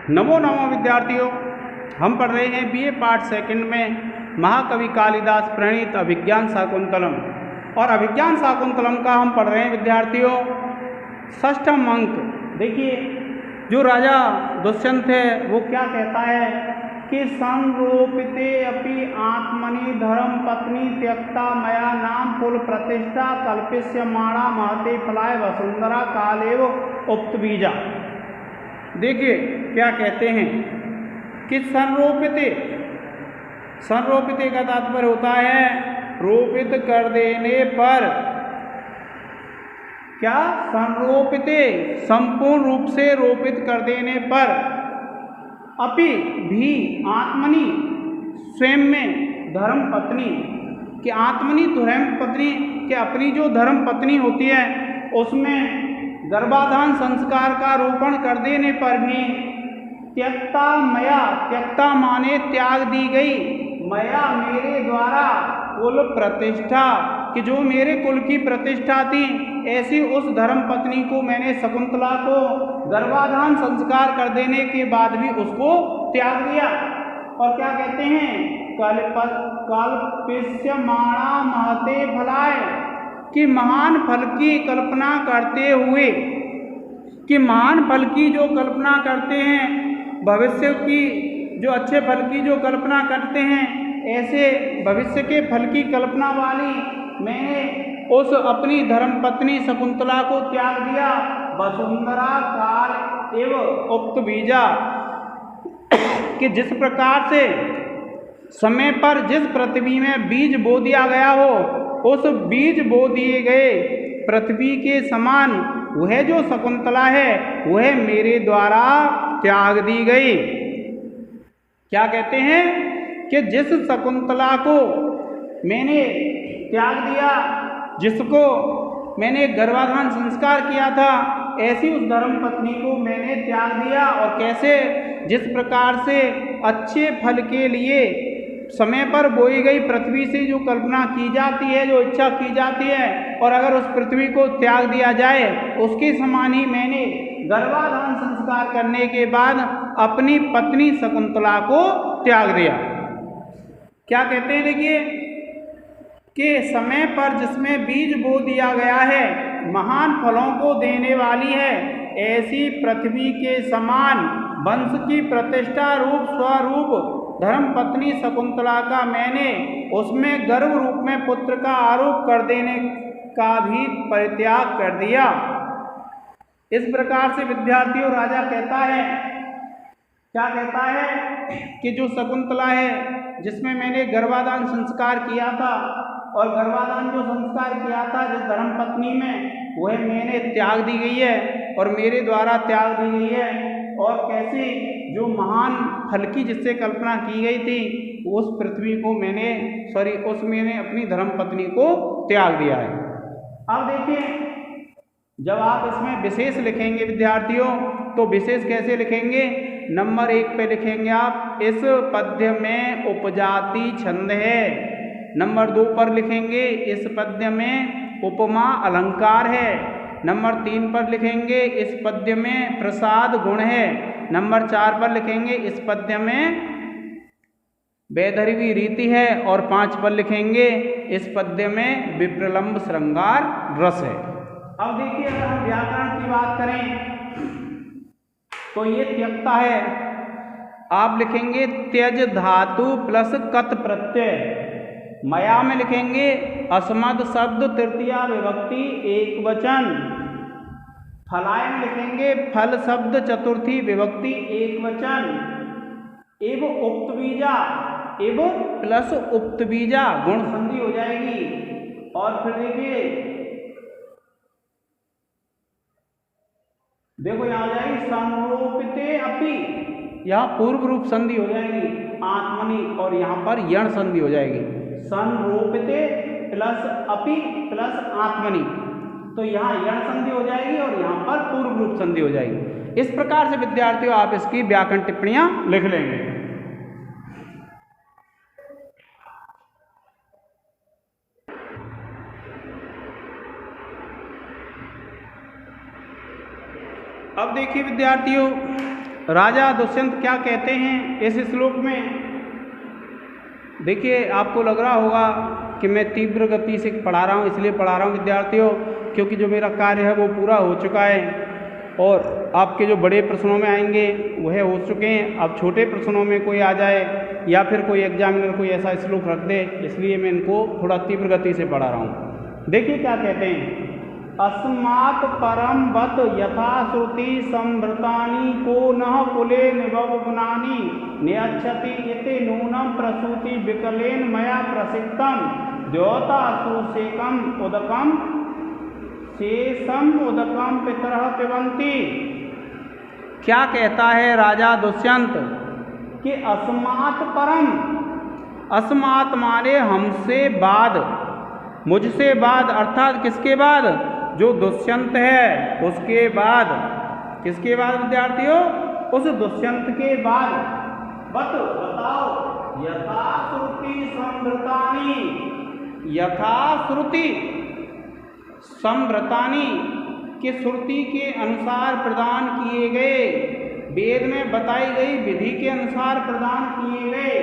नमो नमो विद्यार्थियों, हम पढ़ रहे हैं बीए पार्ट सेकंड में महाकवि कालिदास प्रणीत अभिज्ञान शाकुंतलम। और अभिज्ञान शाकुंतलम का हम पढ़ रहे हैं विद्यार्थियों षष्ठम अंक। देखिए, जो राजा दुष्यंत है वो क्या कहता है कि संरोपिते अपि आत्मनि धर्म पत्नी त्यक्ता मया नाम कुल प्रतिष्ठा कल्पिष्यमाणा महते फलाय वसुंधरा कालेव उक्त बीजा। देखिए क्या कहते हैं कि संरोपिते का तात्पर्य होता है रोपित कर देने पर। क्या? संरोपिते, संपूर्ण रूप से रोपित कर देने पर। अपि भी, आत्मनि, स्वयं में, धर्म पत्नी कि आत्मनि धर्म पत्नी कि अपनी जो धर्म पत्नी होती है उसमें गर्भाधान संस्कार का रोपण कर देने पर भी त्यक्ता मया, त्यक्ता माने त्याग दी गई, मया मेरे द्वारा कुल प्रतिष्ठा कि जो मेरे कुल की प्रतिष्ठा थी ऐसी उस धर्म पत्नी को मैंने शकुंतला को गर्भाधान संस्कार कर देने के बाद भी उसको त्याग दिया। और क्या कहते हैं कल्पिष्यमाणा महते फलाय कि महान फल की कल्पना करते हुए, कि महान फल की जो कल्पना करते हैं, भविष्य की जो अच्छे फल की जो कल्पना करते हैं, ऐसे भविष्य के फल की कल्पना वाली मैंने उस अपनी धर्म पत्नी शकुंतला को त्याग दिया। वसुंधरा काल एवं उक्त बीजा कि जिस प्रकार से समय पर जिस पृथ्वी में बीज बो दिया गया हो उस बीज बो दिए गए पृथ्वी के समान वह जो शकुंतला है वह मेरे द्वारा त्याग दी गई। क्या कहते हैं कि जिस शकुंतला को मैंने त्याग दिया, जिसको मैंने गर्भाधान संस्कार किया था, ऐसी उस धर्म पत्नी को मैंने त्याग दिया। और कैसे? जिस प्रकार से अच्छे फल के लिए समय पर बोई गई पृथ्वी से जो कल्पना की जाती है, जो इच्छा की जाती है, और अगर उस पृथ्वी को त्याग दिया जाए उसके समान ही मैंने गर्भाधान संस्कार करने के बाद अपनी पत्नी शकुंतला को त्याग दिया। क्या कहते हैं? देखिए कि समय पर जिसमें बीज बो दिया गया है, महान फलों को देने वाली है, ऐसी पृथ्वी के समान वंश की प्रतिष्ठा रूप स्वरूप धर्म पत्नी शकुंतला का मैंने उसमें गर्भ रूप में पुत्र का आरोप कर देने का भी परित्याग कर दिया। इस प्रकार से विद्यार्थियों राजा कहता है, क्या कहता है कि जो शकुंतला है जिसमें मैंने गर्भाधान संस्कार किया था, और गर्भाधान जो संस्कार किया था जिस धर्म पत्नी में, वह मैंने त्याग दी गई है और मेरे द्वारा त्याग दी गई है। और कैसे जो महान फल की जिससे कल्पना की गई थी उस पृथ्वी को मैंने अपनी धर्म पत्नी को त्याग दिया है। अब देखिए, जब आप इसमें विशेष लिखेंगे विद्यार्थियों तो विशेष कैसे लिखेंगे? नंबर 1 पे लिखेंगे आप इस पद्य में उपजाति छंद है। नंबर 2 पर लिखेंगे इस पद्य में उपमा अलंकार है। नंबर 3 पर लिखेंगे इस पद्य में प्रसाद गुण है। नंबर 4 पर लिखेंगे इस पद्य में वैदर्भी रीति है। और 5 पर लिखेंगे इस पद्य में विप्रलंब श्रृंगार रस है। अब देखिए, अगर हम व्याकरण की बात करें तो ये त्यक्ता है, आप लिखेंगे त्यज धातु प्लस कत प्रत्यय। मया में लिखेंगे अस्मद शब्द तृतीया विभक्ति एक वचन। फलाय में लिखेंगे फल शब्द चतुर्थी विभक्ति एक वचन। एवं उक्त बीजा, एवं प्लस उक्त बीजा गुण संधि हो जाएगी। और फिर देखो यहाँ हो जाएगी संरोपिते अपि, यहाँ पूर्व रूप संधि हो जाएगी आत्मनि, और यहाँ पर यण संधि हो जाएगी संरोपिते प्लस अपि प्लस आत्मनि। तो यहाँ यण संधि हो जाएगी और यहाँ पर पूर्व रूप संधि हो जाएगी। इस प्रकार से विद्यार्थियों आप इसकी व्याकरण टिप्पणियां लिख लेंगे। अब देखिए विद्यार्थियों, राजा दुष्यंत क्या कहते हैं इस श्लोक में। देखिए, आपको लग रहा होगा कि मैं तीव्र गति से पढ़ा रहा हूँ, इसलिए पढ़ा रहा हूँ विद्यार्थियों, क्योंकि जो मेरा कार्य है वो पूरा हो चुका है और आपके जो बड़े प्रश्नों में आएंगे वह हो चुके हैं। अब छोटे प्रश्नों में कोई आ जाए या फिर कोई एग्जामिनर कोई ऐसा श्लोक रख दे, इसलिए मैं इनको थोड़ा तीव्र गति से पढ़ा रहा हूँ। देखिए क्या कहते हैं, अस्मात् परम बत यथा श्रुति संभृतानि को नः कुले निबवनानि नियच्छति इति नूनं प्रसूति विकलेन मया प्रसिद्धं द्योता सुसेकम उदकम शेषम उदकम पितरः पिबन्ति। क्या कहता है राजा दुष्यंत कि अस्मात् परम, अस्मात् माने हमसे बाद, मुझसे बाद, अर्थात किसके बाद, जो दुष्यंत है उसके बाद। किसके बाद विद्यार्थियों, उस दुष्यंत के बाद। बताओ, यथा श्रुति संभृतानि, यथा श्रुति संभृतानि कि श्रुति के अनुसार प्रदान किए गए, वेद में बताई गई विधि के अनुसार प्रदान किए गए।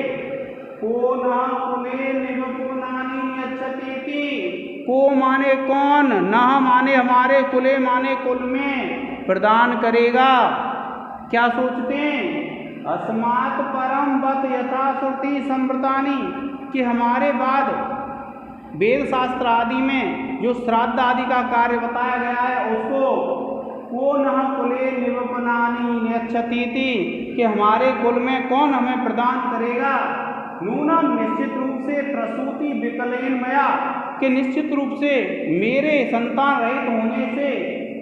को न कुले निबपुनानि नियच्छति, को माने कौन, न माने हमारे, कुले माने कुल में प्रदान करेगा। क्या सोचते हैं, अस्मात् परम बत यथा श्रुति संभृतानि कि हमारे बाद वेद शास्त्र आदि में जो श्राद्ध आदि का कार्य बताया गया है उसको को न कुले निबपनानि नियच्छति कि हमारे कुल में कौन हमें प्रदान करेगा। नूनम निश्चित रूप से प्रसूति विकलेन मया कि निश्चित रूप से मेरे संतान रहित होने से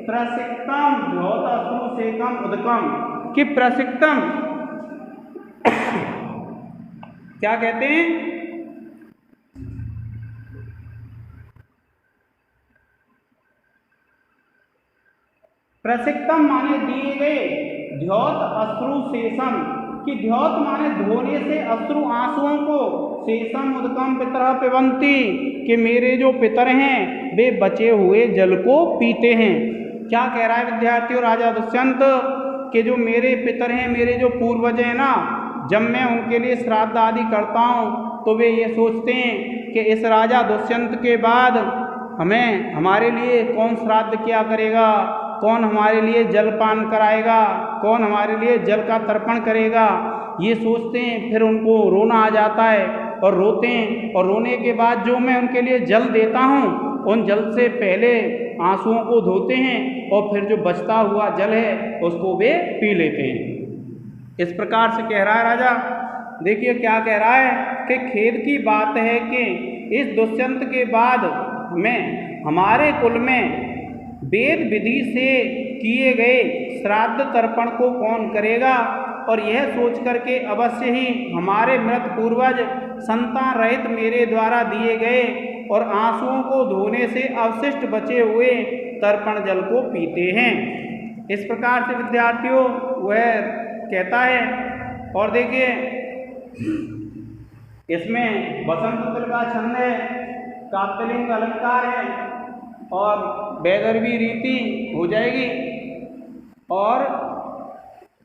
प्रसिक्तम द्योतसुसेकम उदकम कि प्रसिक्तम क्या कहते हैं, प्रसिक्तम माने दिए गए, द्योत अश्रु शेषम कि द्योत माने धोने से अश्रु आंसुओं को, शेषम उदकम पितरः पिबन्ति कि मेरे जो पितर हैं वे बचे हुए जल को पीते हैं। क्या कह रहा है विद्यार्थियों राजा दुष्यंत कि जो मेरे पितर हैं, मेरे जो पूर्वज हैं ना, जब मैं उनके लिए श्राद्ध आदि करता हूँ तो वे ये सोचते हैं कि इस राजा दुष्यंत के बाद हमें, हमारे लिए कौन श्राद्ध क्या करेगा, कौन हमारे लिए जलपान कराएगा, कौन हमारे लिए जल का तर्पण करेगा, ये सोचते हैं। फिर उनको रोना आ जाता है और रोते हैं, और रोने के बाद जो मैं उनके लिए जल देता हूँ उन जल से पहले आंसुओं को धोते हैं और फिर जो बचता हुआ जल है उसको वे पी लेते हैं। इस प्रकार से कह रहा है राजा। देखिए क्या कह रहा है कि खेद की बात है कि इस दुष्यंत के बाद हमें, हमारे कुल में वेद विधि से किए गए श्राद्ध तर्पण को कौन करेगा। और यह सोच करके अवश्य ही हमारे मृत पूर्वज संतान रहित मेरे द्वारा दिए गए और आंसुओं को धोने से अवशिष्ट बचे हुए तर्पण जल को पीते हैं। इस प्रकार से विद्यार्थियों वह कहता है। और देखिए इसमें वसंत ऋतु का छंद है, काव्यलिंग अलंकार है और वैदर्भी रीति हो जाएगी और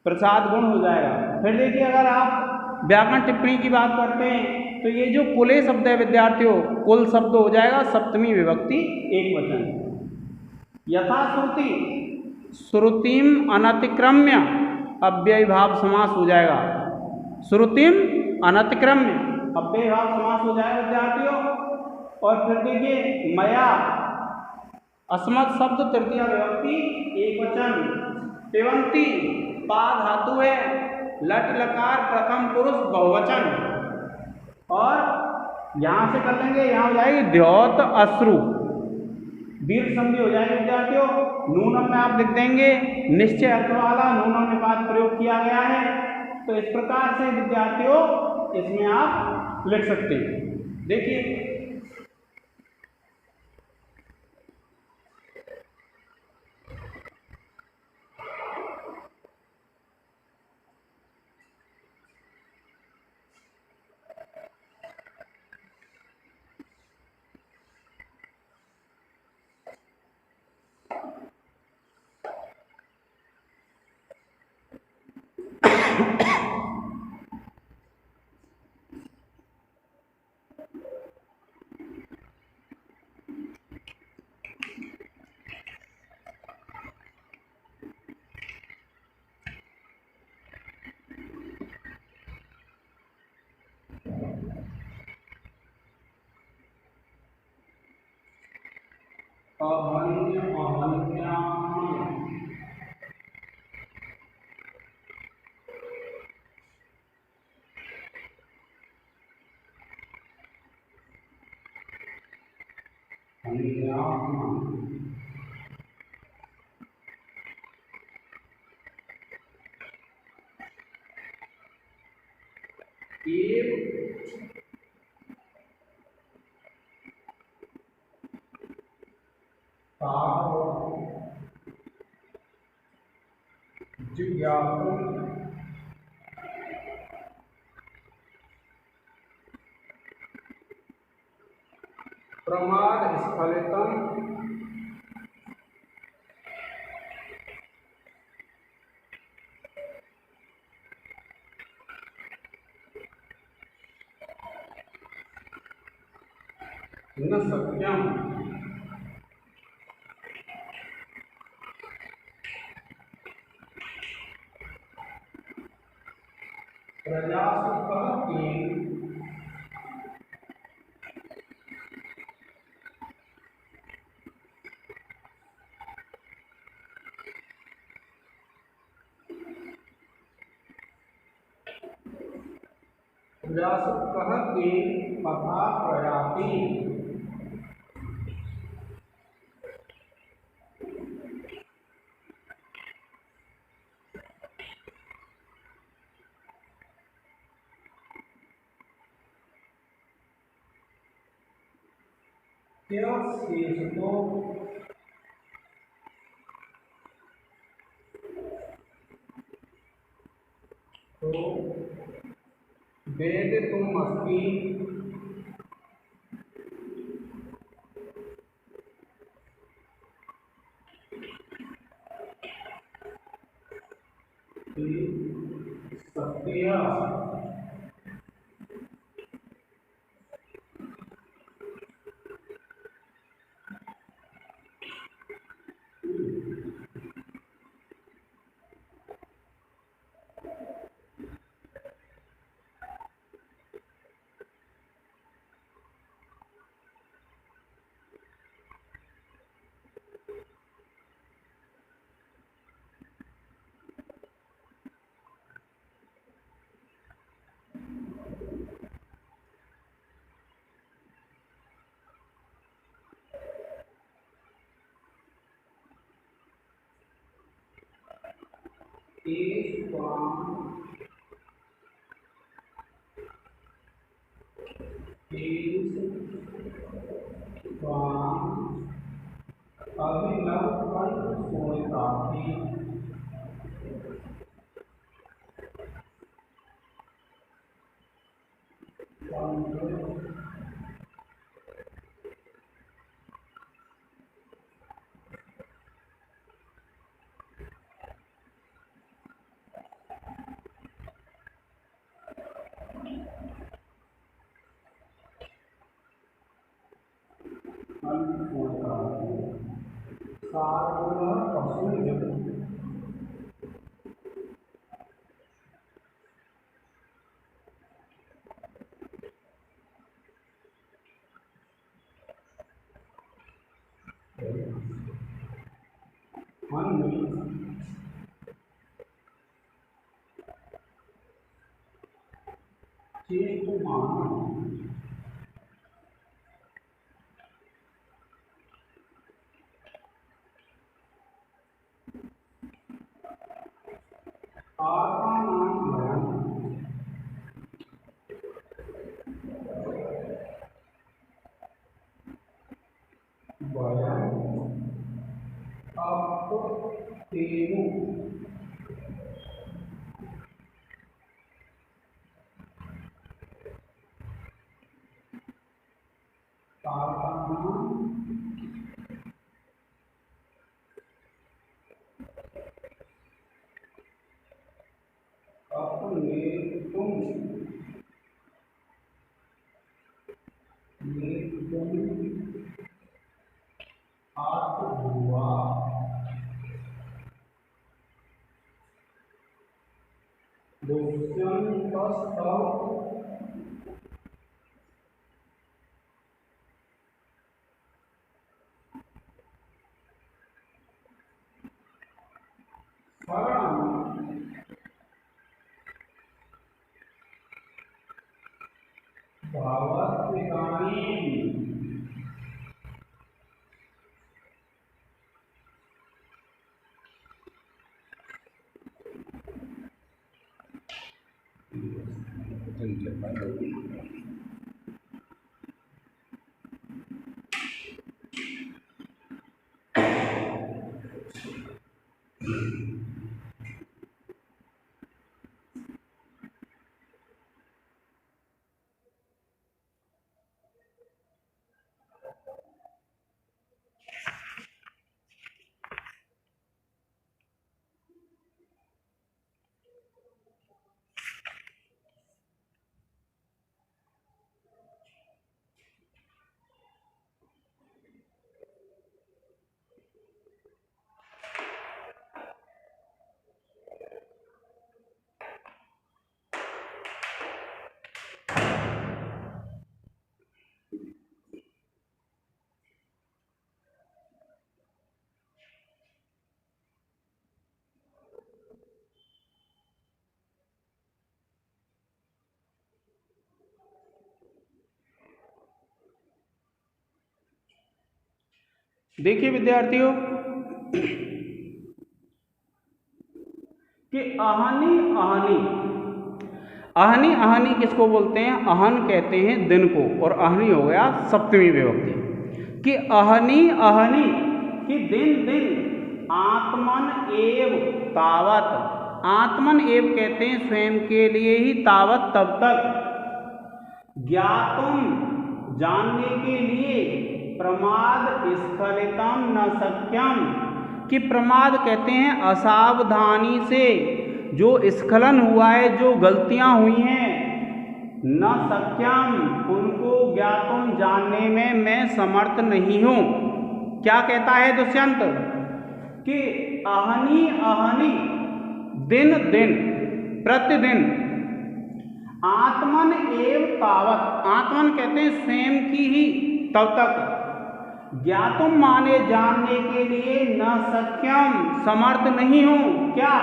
प्रसाद गुण हो जाएगा। फिर देखिए अगर आप व्याकरण टिप्पणी की बात करते हैं तो ये जो कुले शब्द है विद्यार्थियों, कुल शब्द हो जाएगा सप्तमी विभक्ति एक वचन। यथा श्रुति, श्रुतिम अनतिक्रम्य अव्ययीभाव समास हो जाएगा। श्रुतिम अनतिक्रम्य अव्ययीभाव समास हो जाएगा विद्यार्थियों। और फिर देखिए मया, अस्मत् शब्द तृतीया विभक्ति एक वचन। पिबन्ति पा धातु है, लट लकार प्रथम पुरुष बहुवचन। और यहाँ से कर लेंगे, यहाँ हो जाएगी द्योत अश्रु, दीर्घ संधि हो जाएगी विद्यार्थियों। नूनम में आप लिख देंगे निश्चय अर्थ वाला नूनम में पास प्रयोग किया गया है। तो इस प्रकार से विद्यार्थियों इसमें आप लिख सकते हैं। देखिए अहन्य अहन्याम अन्याम जिज्ञासु प्रमाद स्खलितम न सत्यम प्रजासु कहति प्रजासु कहति पथा प्रयाति क्या शेष तो वेद तुम अस्ति सत्य अभिनव कंठ सोनितापी देखिए विद्यार्थियों कि अहनी अहनी अहनी अहनी किसको बोलते हैं? अहन कहते हैं दिन को, और अहनी हो गया सप्तमी विभक्ति। कि अहनी अहनी कि दिन दिन आत्मन एव तावत, आत्मन एव कहते हैं स्वयं के लिए ही, तावत तब तक, ज्ञातुम जानने के लिए, प्रमाद स्खलितम न शक्यम कि प्रमाद कहते हैं असावधानी से जो स्खलन हुआ है, जो गलतियां हुई हैं, न शक्यम उनको ज्ञातुम जानने में मैं समर्थ नहीं हूं। क्या कहता है दुष्यंत? कि अहनी अहनी दिन दिन प्रतिदिन, आत्मन एव तावत, आत्मन कहते हैं स्वयं की ही, तब तक, ज्ञातुम माने जानने के लिए, न सत्यम समर्थ नहीं हूं। क्या?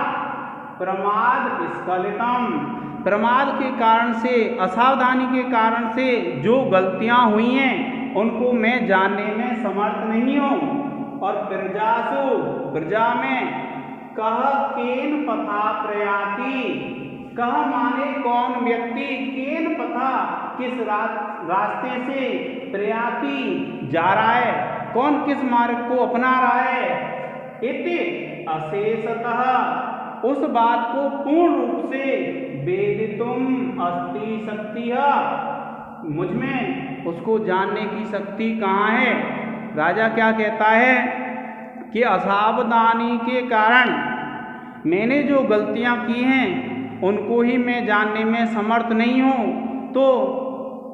प्रमाद स्खलितम, प्रमाद के कारण से, असावधानी के कारण से जो गलतियां हुई हैं उनको मैं जानने में समर्थ नहीं हूं। और प्रजासु, प्रजा में, कह केन पथा प्रयाति, कह माने कौन व्यक्ति, केन पथा किस रास्ते से, प्रयाति जा रहा है, कौन किस मार्ग को अपना रहा है, इति अशेषतः उस बात को पूर्ण रूप से, वेदितुम अस्ति शक्ति, मुझ में उसको जानने की शक्ति कहाँ है? राजा क्या कहता है कि असावधानी के कारण मैंने जो गलतियां की हैं उनको ही मैं जानने में समर्थ नहीं हूँ। तो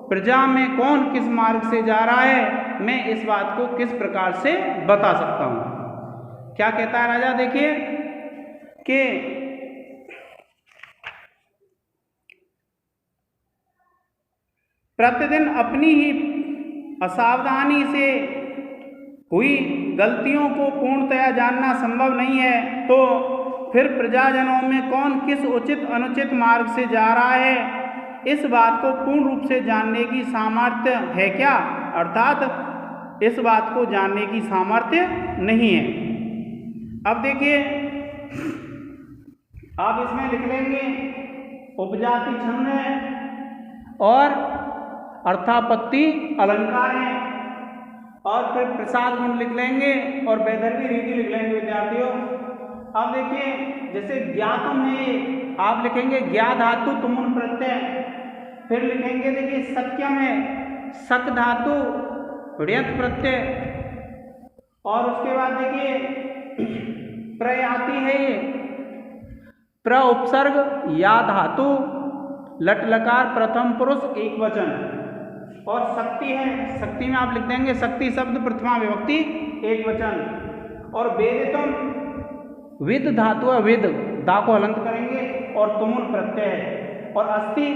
प्रजा में कौन किस मार्ग से जा रहा है, मैं इस बात को किस प्रकार से बता सकता हूँ? क्या कहता है राजा? देखिए कि प्रतिदिन अपनी ही असावधानी से हुई गलतियों को पूर्णतया जानना संभव नहीं है, तो फिर प्रजाजनों में कौन किस उचित अनुचित मार्ग से जा रहा है, इस बात को पूर्ण रूप से जानने की सामर्थ्य है क्या? अर्थात इस बात को जानने की सामर्थ्य नहीं है। अब देखिए, आप इसमें लिख लेंगे उपजाति छंद है और अर्थापत्ति अलंकार है, और फिर प्रसाद गुण लिख लेंगे और वैदर्भी रीति लिख लेंगे विद्यार्थियों। अब देखिए, जैसे ज्ञातुम है, आप लिखेंगे ज्ञा धातु तुमुन प्रत्यय, फिर लिखेंगे देखिए सत्यम है, सक धातु ऋयत प्रत्यय, और उसके बाद देखिए प्रयाति है ये, प्र उपसर्ग या धातु लट लकार प्रथम पुरुष एक वचन, और शक्ति है, शक्ति में आप लिख देंगे शक्ति शब्द प्रथमा विभक्ति एक वचन, और वेदितुम विद धातु है, विद दा को हलंत करेंगे और तुमुन प्रत्यय है, और अस्थि,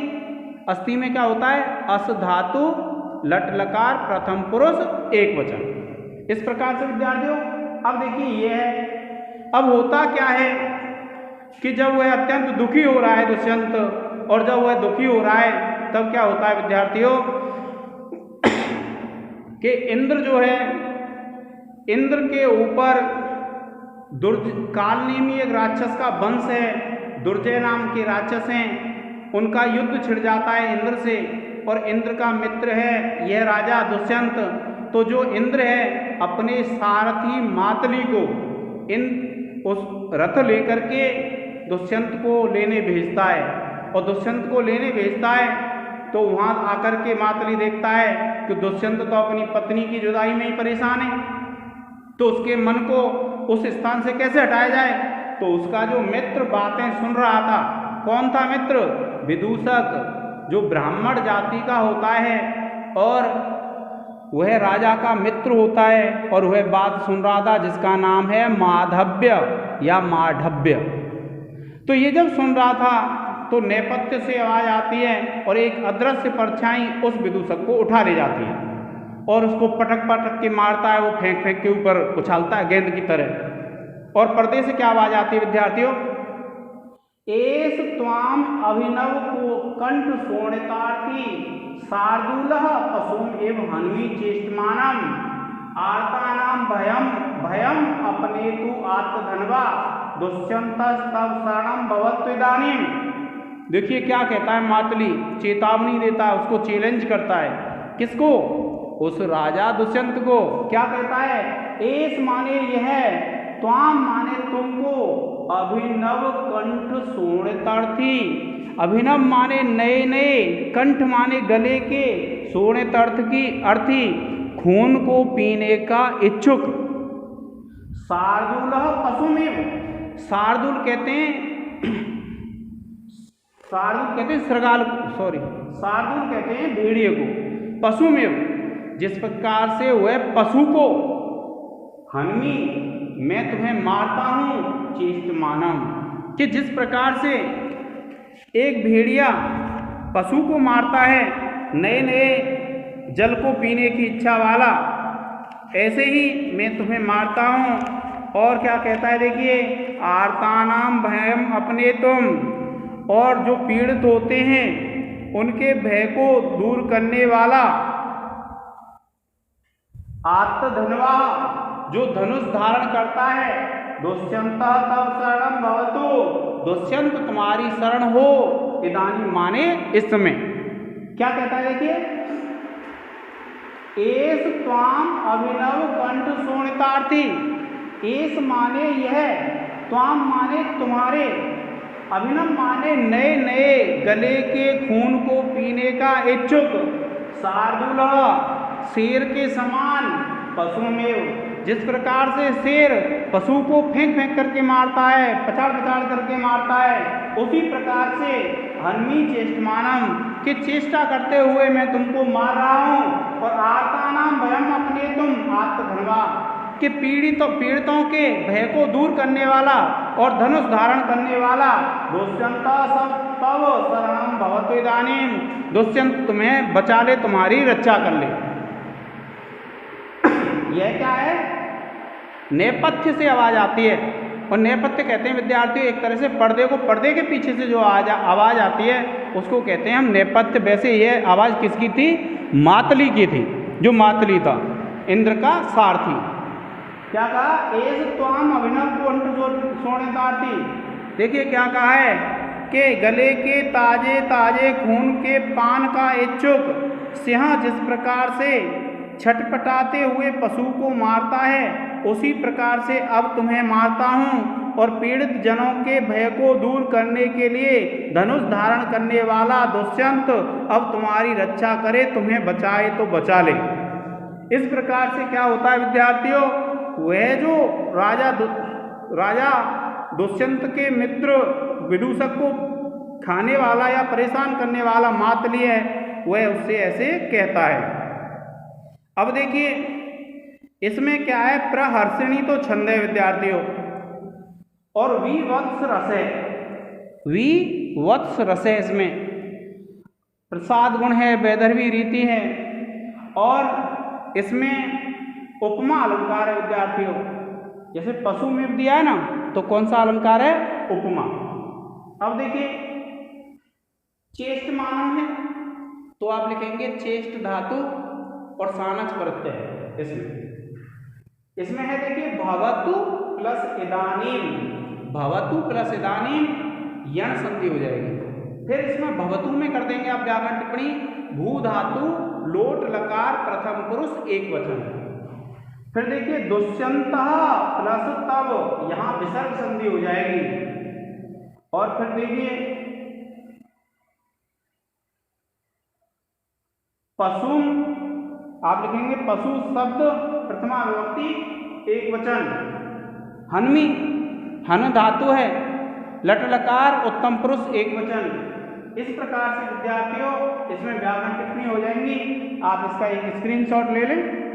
अस्थि में क्या होता है? अस धातु लट लकार प्रथम पुरुष एक वचन। इस प्रकार से विद्यार्थियों अब देखिए ये है। अब होता क्या है कि जब वह अत्यंत दुखी हो रहा है दुष्यंत, और जब वह दुखी हो रहा है तब क्या होता है विद्यार्थियों कि इंद्र जो है, इंद्र के ऊपर कालनेमी एक राक्षस का वंश है, दुर्जय नाम के राक्षस हैं, उनका युद्ध छिड़ जाता है इंद्र से, और इंद्र का मित्र है यह राजा दुष्यंत। तो जो इंद्र है अपने सारथी मातली को उस रथ लेकर के दुष्यंत को लेने भेजता है, और दुष्यंत को लेने भेजता है तो वहाँ आकर के मातली देखता है कि दुष्यंत तो अपनी पत्नी की जुदाई में ही परेशान है, तो उसके मन को उस स्थान से कैसे हटाया जाए। तो उसका जो मित्र बातें सुन रहा था, कौन था मित्र? विदूषक, जो ब्राह्मण जाति का होता है और वह राजा का मित्र होता है, और वह बात सुन रहा था जिसका नाम है माधव्य या माधव्य। तो ये जब सुन रहा था तो नेपथ्य से आवाज आती है और एक अदृश्य परछाई उस विदूषक को उठा ले जाती है और उसको पटक पटक के मारता है, वो फेंक फेंक के ऊपर उछालता है गेंद की तरह। और पर्दे से क्या आवाज आती है विद्यार्थियों? एस त्वाम अभिनव को कंठ शोणितार्थी शार्दूलः पशुम एव हन्वी चेष्टमानम आर्तानाम भयम भयम अपने तु आत्मधनवा दुष्यंतस्तव शरणम भवत्व इदानीम। देखिए क्या कहता है मातली, चेतावनी देता है, उसको चैलेंज करता है। किसको? उस राजा दुष्यंत को। क्या कहता है? एस माने यह, त्वाम माने तुमको, अभिनव कंठ शोणितार्थी, अभिनव माने नए नए, कंठ माने गले के, शोणितार्थ की अर्थी खून को पीने का इच्छुक। शार्दूल पशुमेव, शार्दूल कहते हैं श्रृगाल, शार्दूल कहते हैं भेड़िए को, पशुमेव जिस प्रकार से वह पशु को, हन्मी मैं तुम्हें मारता हूँ, चेष्टमानम कि जिस प्रकार से एक भेड़िया पशु को मारता है नए नए जल को पीने की इच्छा वाला, ऐसे ही मैं तुम्हें मारता हूँ। और क्या कहता है देखिए, आर्तानाम भयम अपने तुम, और जो पीड़ित होते हैं उनके भय को दूर करने वाला, आत्मधनवा जो धनुष धारण करता है, दुष्यंत तव शरणम भवतु, दुष्यंत तुम्हारी शरण हो, इदानी माने इस समय। क्या कहता है देखिए, एस त्वाम अभिनव कंठ शोणितार्थी, एस माने यह, त्वाम माने तुम्हारे, अभिनव माने नए नए गले के खून को पीने का इच्छुक, शार्दूल शेर के समान, पशुमेव जिस प्रकार से शेर पशु को फेंक फेंक करके मारता है, पछाड़ पछाड़ करके मारता है, उसी प्रकार से हन्मी चेष्टमानम कि चेष्टा करते हुए मैं तुमको मार रहा हूँ। और आर्तानाम भयम अपने तुम आत्मधनवा कि पीड़ितों के भय को दूर करने वाला और धनुष धारण करने वाला, दुष्यंत सब तव शरणम भवतु इदानीम, दुष्यंत तुम्हें बचा ले, तुम्हारी रक्षा कर ले। यह क्या है? नेपथ्य से आवाज आती है, और नेपथ्य कहते हैं विद्यार्थी एक तरह से पर्दे के पीछे से जो आवाज आती है उसको कहते हैं हम नेपथ्य। वैसे यह आवाज किसकी थी? मातली की थी, जो मातली था इंद्र का सारथी। क्या कहा? एस त्वाम अभिनव कंठ शोणितार्थी। देखिए क्या कहा है कि गले के ताजे ताजे खून के पान का इच्छुक सिंह जिस प्रकार से छटपटाते हुए पशु को मारता है, उसी प्रकार से अब तुम्हें मारता हूँ। और पीड़ित जनों के भय को दूर करने के लिए धनुष धारण करने वाला दुष्यंत अब तुम्हारी रक्षा करे, तुम्हें बचाए तो बचा ले। इस प्रकार से क्या होता है विद्यार्थियों, वह जो राजा दुष्यंत के मित्र विदूषक को खाने वाला या परेशान करने वाला मातली है, वह उससे ऐसे कहता है। अब देखिए इसमें क्या है, प्रहर्षिणी तो छंद है विद्यार्थियों, और विवत्स रस है, विवत्स रस है, इसमें प्रसाद गुण है, वैदर्भी रीति है, और इसमें उपमा अलंकार है विद्यार्थियों। जैसे पशु में दिया है ना, तो कौन सा अलंकार है? उपमा। अब देखिए चेष्ट मानव है तो आप लिखेंगे चेष्ट धातु और सानच प्रत्यय है इसमें है देखिए भवतु प्लस इदानीम, भवतु प्लस इदानीम यण संधि हो जाएगी। फिर इसमें भवतु में कर देंगे आप व्याकरण टिप्पणी, भू धातु लोट लकार प्रथम पुरुष एक वचन। फिर देखिए दुष्यंतः प्लस तब, यहां विसर्ग संधि हो जाएगी। और फिर देखिए पशुम, आप लिखेंगे पशु शब्द प्रथमा विभक्ति एक वचन। हन्मी, हन धातु है, लट लकार उत्तम पुरुष एक वचन। इस प्रकार से विद्यार्थियों इसमें व्याकरण टिप्पणी हो जाएंगी। आप इसका एक स्क्रीनशॉट ले लें।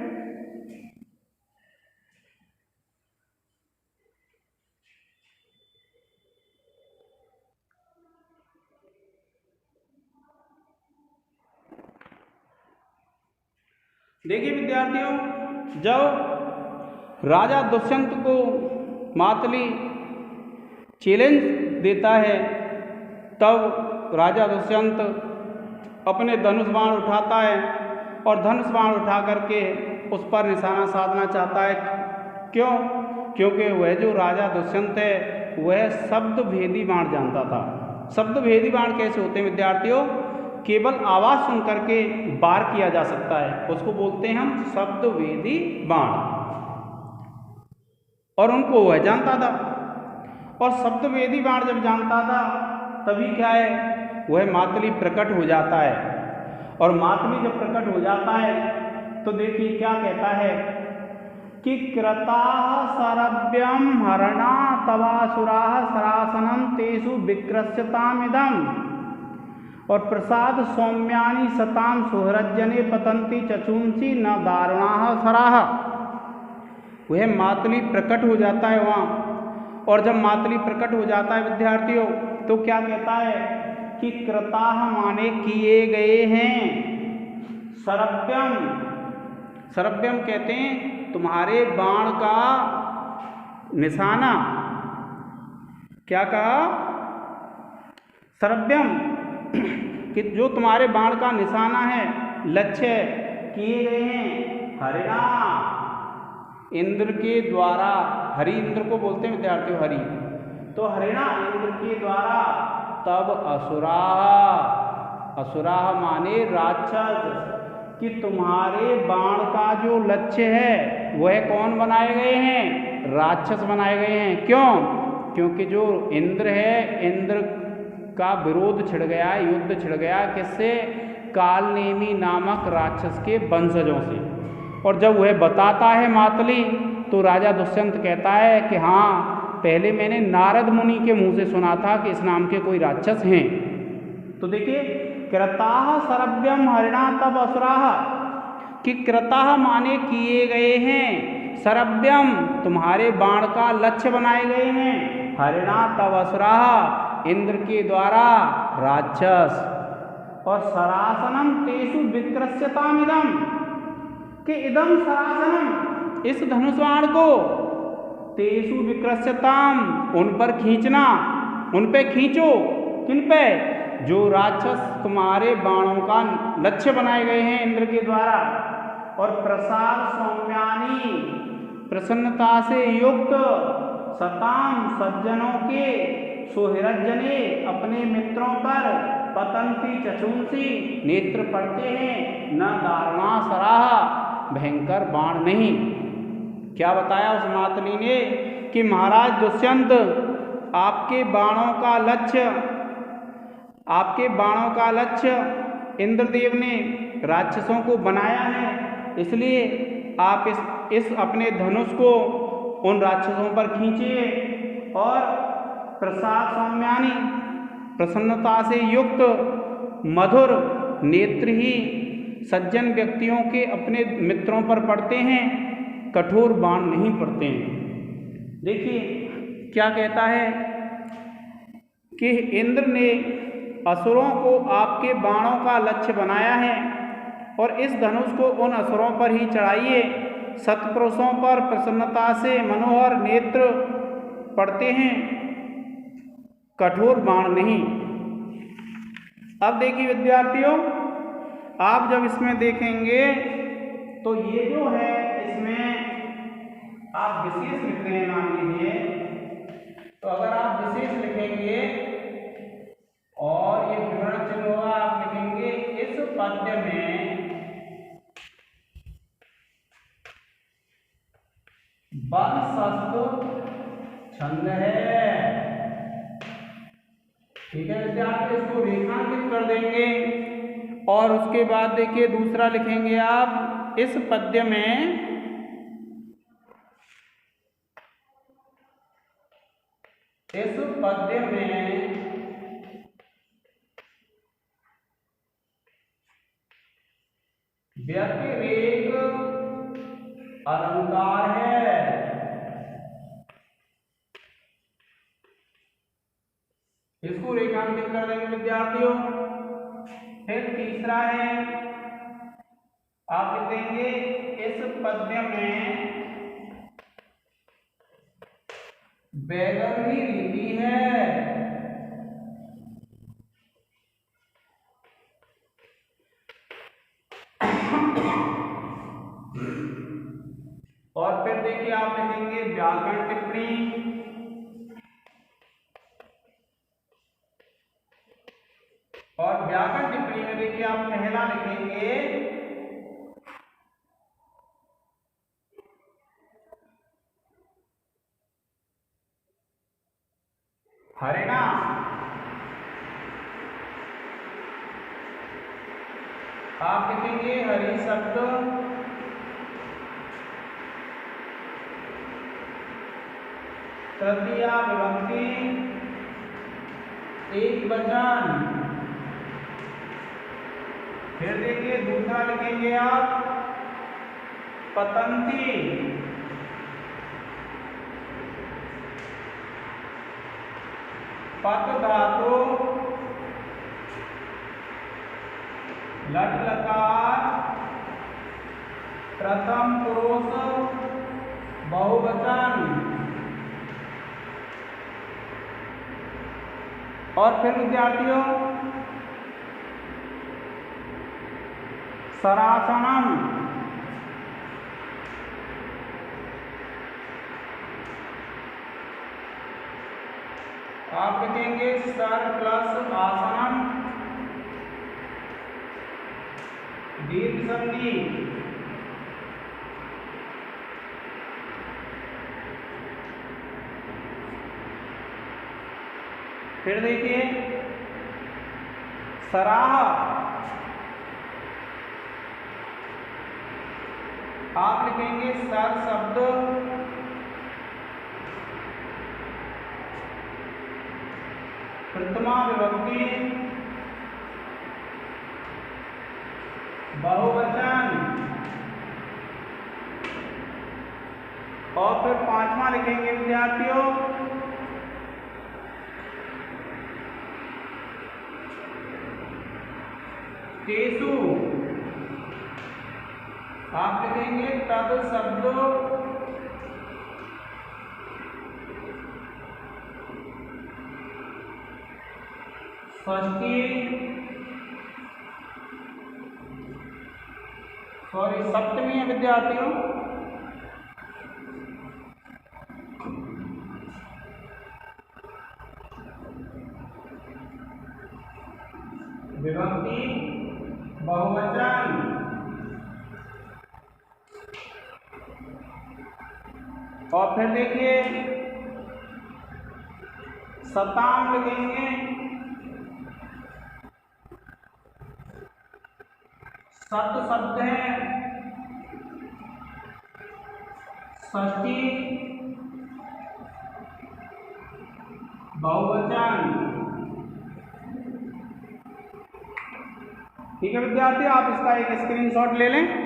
देखिए विद्यार्थियों, जब राजा दुष्यंत को मातली चैलेंज देता है तब राजा दुष्यंत अपने धनुष बाण उठाता है और धनुष बाण उठा करके उस पर निशाना साधना चाहता है। क्यों? क्योंकि वह जो राजा दुष्यंत है वह शब्द भेदी बाण जानता था। शब्द भेदी बाण कैसे होते हैं विद्यार्थियों? केवल आवाज सुन करके वार किया जा सकता है, उसको बोलते हैं हम शब्द भेदी बाण, और उनको वह जानता था। और शब्द भेदी बाण जब जानता था तभी क्या है, वह मातली प्रकट हो जाता है। और मातली जब प्रकट हो जाता है तो देखिए क्या कहता है कि कृता सरभ्यम हरणा तवासुरा सरासनम तेषु विक्रस्यतामिदम, और प्रसाद सौम्यानि सताम सुहृजने पतंती चचुंसी न दारुणा सराह। वह मातली प्रकट हो जाता है वहाँ। और जब मातली प्रकट हो जाता है विद्यार्थियों तो क्या कहता है कि कृताः माने किए गए हैं, सरभ्यम, सरभ्यम कहते हैं तुम्हारे बाण का निशाना। क्या कहा? सरभ्यम कि जो तुम्हारे बाण का निशाना है, लक्ष्य किए गए हैं हरिणा, इंद्र के द्वारा। हरि इंद्र को बोलते हैं विद्यार्थियों, हरि। तो हरिणा इंद्र के द्वारा। तब असुराः, असुराः माने राक्षस, कि तुम्हारे बाण का जो लक्ष्य है वह कौन बनाए गए हैं? राक्षस बनाए गए हैं। क्यों? क्योंकि जो इंद्र है, इंद्र का विरोध छिड़ गया, युद्ध छिड़ गया किससे? कालनेमी नामक राक्षस के वंशजों से। और जब वह बताता है मातली तो राजा दुष्यंत कहता है कि हाँ, पहले मैंने नारद मुनि के मुंह से सुना था कि इस नाम के कोई राक्षस हैं। तो देखिए कृताः सरभ्यम हरिणा तब असुराः, कि कृताः माने किए गए हैं, सरभ्यम तुम्हारे बाण का लक्ष्य बनाए गए हैं, हरिणा तब असुराः इंद्र के द्वारा राक्षस। और सरासनम तेषु विक्रस्यतामिदम, कि इदम सरासनम इस धनुष बाण को, तेषु विक्रस्यताम उन पर खींचना, उन पे खींचो। किन पे? जो राक्षस तुम्हारे बाणों का लक्ष्य बनाए गए हैं इंद्र के द्वारा। और प्रसाद सौम्यानी प्रसन्नता से युक्त, सताम सज्जनों के, सुहृजने अपने मित्रों पर, पतंती चचुंसी नेत्र पड़ते हैं, न दारुणा सराह भयंकर बाण नहीं। क्या बताया उस मातली ने कि महाराज दुष्यंत आपके बाणों का लक्ष्य, आपके बाणों का लक्ष्य इंद्रदेव ने राक्षसों को बनाया है, इसलिए आप इस अपने धनुष को उन राक्षसों पर खींचिए। और प्रसाद सौम्यानी प्रसन्नता से युक्त मधुर नेत्र ही सज्जन व्यक्तियों के अपने मित्रों पर पड़ते हैं, कठोर बाण नहीं पड़ते हैं। देखिए क्या कहता है कि इंद्र ने असुरों को आपके बाणों का लक्ष्य बनाया है और इस धनुष को उन असुरों पर ही चढ़ाइए। सत्पुरुषों पर प्रसन्नता से मनोहर नेत्र पड़ते हैं, कठोर बाण नहीं। अब देखिए विद्यार्थियों, आप जब इसमें देखेंगे तो ये जो है इसमें आप विशेष लिख रहे हैं, मान लीजिए, तो अगर आप विशेष लिखेंगे और ये विवरण चिन्ह होगा, आप लिखेंगे इस पद्य में वंशस्थ छंद है। ठीक है विद्यार्थी, इसको रेखांकित कर देंगे और उसके बाद देखिए दूसरा लिखेंगे आप, इस पद्य में व्यतिरेक अलंकार है। इसको रेखांकित कर देंगे विद्यार्थियों। फिर तीसरा है, आप लिख देंगे इस पद्य में वैगर्भी रीति है। और फिर देखिए आप लिखेंगे व्याकरण टिप्पणी। और व्याकरण टिप्पणी में देखिए आप पहला लिखेंगे हरिणा। आप लिखेंगे हरि शब्द तृतीया विभक्ति एक वचन। फिर देखिए दूसरा लिखेंगे आप पतंती। पत धातु लट लकार प्रथम पुरुष बहुवचन। और फिर विद्यार्थियों सरासनम। आप लिखेंगे सर प्लस आसनम दीर्घ संधि। फिर देखिए सराह। आप लिखेंगे सर शब्द प्रथमा विभक्ति बहुवचन। और फिर पांचवा लिखेंगे विद्यार्थियों केसु। आप लिखेंगे तद शब्द षष्ठी सप्तमी है विद्यार्थियों। विभक्ति बहुवचन। और फिर देखिए शताम लिखेंगे शब्द शब्द है षष्ठी बहुवचन। ठीक है विद्यार्थी, आप इसका एक स्क्रीनशॉट ले लें।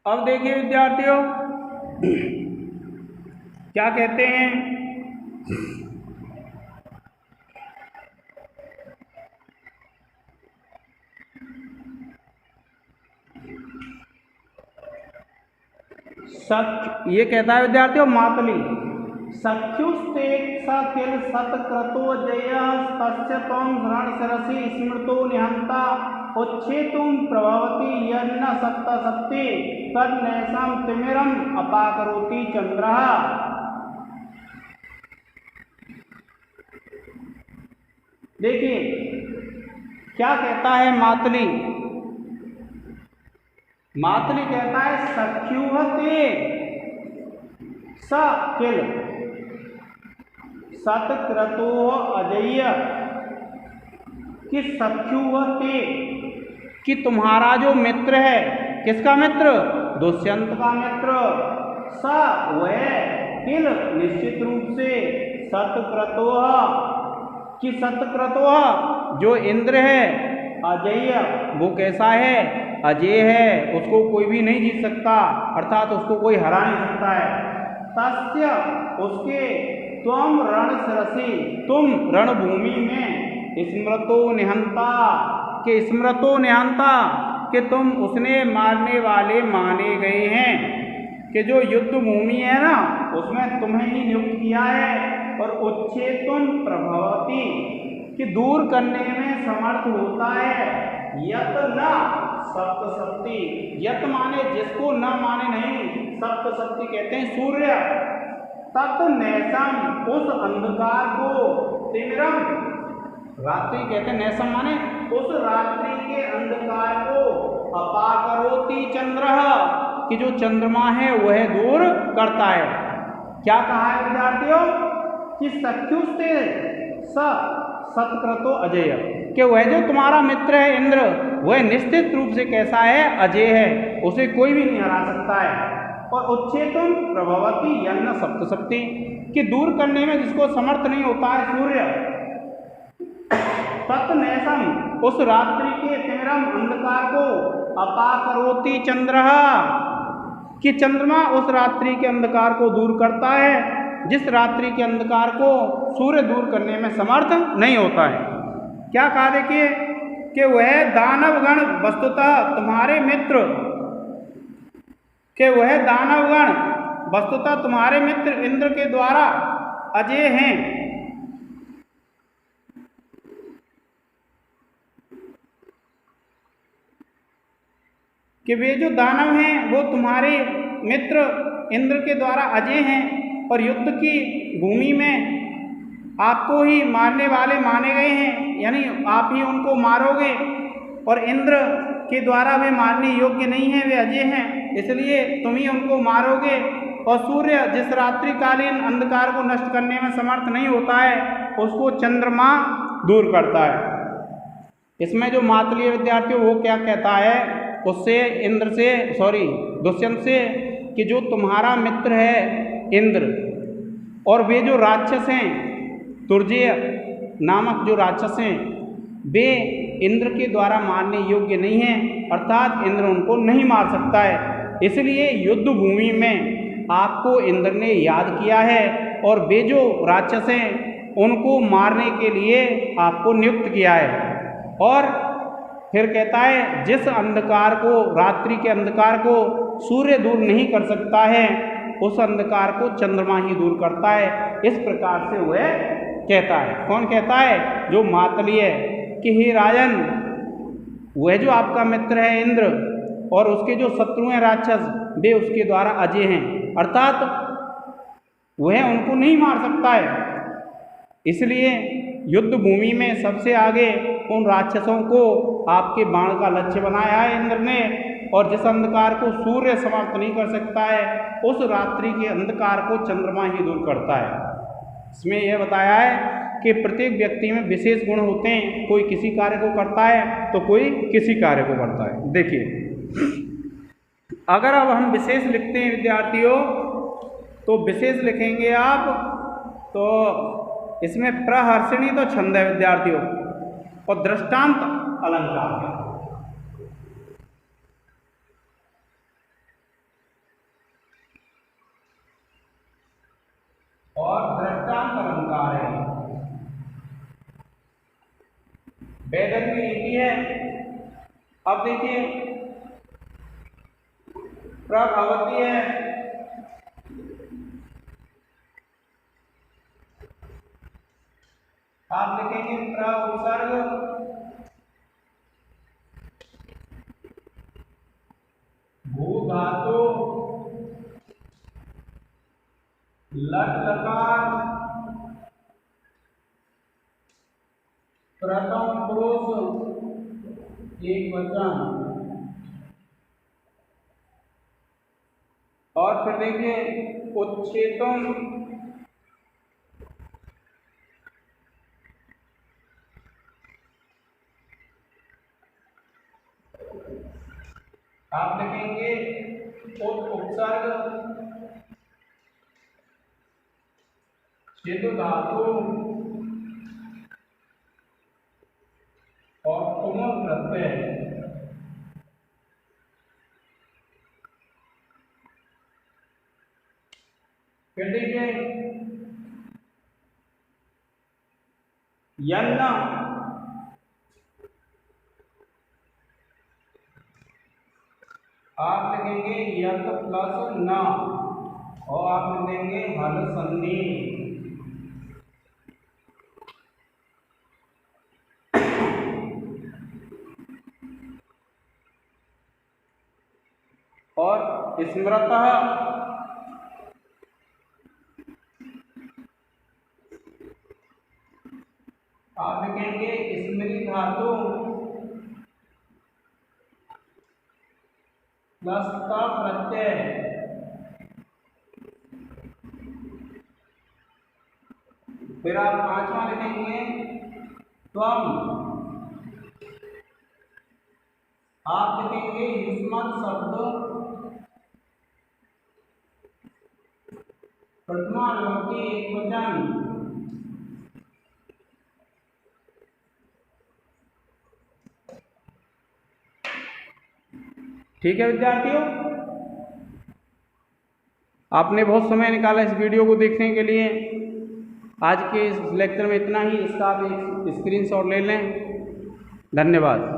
अब देखिए विद्यार्थियों क्या कहते हैं, ये कहता है विद्यार्थियों मातली सख्युस्ते सकिल सत्क्रतो जय तस्य त्वं रणशिरसि स्मृतो निहंता उच्छेतुं प्रभवति यन्न सप्तसप्ति तन्नैषां तिमिरम् अपाकरोति चंद्रः। देखिए क्या कहता है मातली, मातली कहता है सख्युहते सकिल सत्क्रतो अजय्य कि सख्युहते कि तुम्हारा जो मित्र है, किसका मित्र, दुष्यंत का मित्र, स वह किल निश्चित रूप से सत्क्रतो कि सत्क्रतो जो इंद्र है, अजय्य वो कैसा है, अजय है, उसको कोई भी नहीं जीत सकता, अर्थात उसको कोई हरा नहीं सकता है। तस्य उसके त्वम रणशिरसि तुम रणभूमि में स्मृतो निहंता के स्मृतो निहंता कि तुम उसने मारने वाले माने गए हैं, कि जो युद्ध भूमि है ना उसमें तुम्हें ही नियुक्त किया है। और उच्छेतुं प्रभवति कि दूर करने में समर्थ होता है, यत न सप्तशक्ति, यत माने जिसको न माने नहीं, सप्तशक्ति कहते हैं सूर्य, तत् नैसम उस अंधकार को, तिमिरम रात्रि कहते हैं, नैसम माने उस रात्रि के अंधकार को, अपाकरोति चंद्रः कि जो चंद्रमा है वह दूर करता है। क्या कहा है विद्यार्थियों कि सख्युस्ते सत्क्रतो अजय, कि वह जो तुम्हारा मित्र है इंद्र वह निश्चित रूप से कैसा है, अजय है, उसे कोई भी नहीं हरा सकता है। और उच्छेतुं प्रभवति यन्न सप्तशक्ति कि दूर करने में जिसको समर्थ नहीं होता है सूर्य, तत्नैसम उस रात्रि के तिमिरम अंधकार को, अपाकरोति चंद्रः कि चंद्रमा उस रात्रि के अंधकार को दूर करता है, जिस रात्रि के अंधकार को सूर्य दूर करने में समर्थ नहीं होता है। क्या कहा देखिए कि वह दानवगण वस्तुतः तुम्हारे मित्र, कि वह दानवगण वस्तुतः तुम्हारे मित्र इंद्र के द्वारा अजय हैं, कि वे जो दानव हैं वो तुम्हारे मित्र इंद्र के द्वारा अजय हैं और युद्ध की भूमि में आपको ही मारने वाले माने गए हैं, यानी आप ही उनको मारोगे, और इंद्र के द्वारा वे मारने योग्य नहीं हैं, वे अजय हैं, इसलिए तुम ही उनको मारोगे। और सूर्य जिस रात्रिकालीन अंधकार को नष्ट करने में समर्थ नहीं होता है उसको चंद्रमा दूर करता है। इसमें जो मातलीय विद्यार्थी वो क्या कहता है उससे, इंद्र से, दुष्यंत से, कि जो तुम्हारा मित्र है इंद्र और वे जो राक्षस हैं दुर्जय नामक जो राक्षस हैं वे इंद्र के द्वारा मारने योग्य नहीं हैं, अर्थात इंद्र उनको नहीं मार सकता है, इसलिए युद्ध भूमि में आपको इंद्र ने याद किया है और वे जो राक्षस हैं उनको मारने के लिए आपको नियुक्त किया है। और फिर कहता है जिस अंधकार को, रात्रि के अंधकार को सूर्य दूर नहीं कर सकता है उस अंधकार को चंद्रमा ही दूर करता है। इस प्रकार से वह कहता है। कौन कहता है? जो मातलीय है कि हे राजन, वह जो आपका मित्र है इंद्र और उसके जो शत्रु हैं राक्षस वे उसके द्वारा अजय हैं, अर्थात वह उनको नहीं मार सकता है, इसलिए युद्ध भूमि में सबसे आगे उन राक्षसों को आपके बाण का लक्ष्य बनाया है इंद्र ने। और जिस अंधकार को सूर्य समाप्त नहीं कर सकता है उस रात्रि के अंधकार को चंद्रमा ही दूर करता है। इसमें यह बताया है कि प्रत्येक व्यक्ति में विशेष गुण होते हैं, कोई किसी कार्य को करता है तो कोई किसी कार्य को करता है। देखिए अगर अब हम विशेष लिखते हैं विद्यार्थियों तो विशेष लिखेंगे आप तो इसमें प्रहर्षणी तो छंद है विद्यार्थियों और दृष्टांत अलंकार है। और दृष्टांत अलंकार है। वेदन की रीति है। अब देखिए प्रभवती है, आप लिखेंगे प्र उपसर्ग भू धातु लट लकार प्रथम पुरुष एक वचन। और फिर देखिए उच्छेदन आप लिखेंगे उपसर्ग छेदु धातु और तुम प्रत्यय। फिर देखिए यन्न आप लिखेंगे यत प्लस न और आप लिखेंगे हल संधि। और स्मृतः आप लिखेंगे स्मृति धातु प्लस का प्रत्यय। फिर आप पांचवा लिखेंगे त्वम, आप लिखेंगे युष्मत् शब्द प्रथमा विभक्ति एक वचन। ठीक है विद्यार्थियों, आपने बहुत समय निकाला इस वीडियो को देखने के लिए। आज के इस लेक्चर में इतना ही, इसका आप एक स्क्रीनशॉट ले लें। धन्यवाद।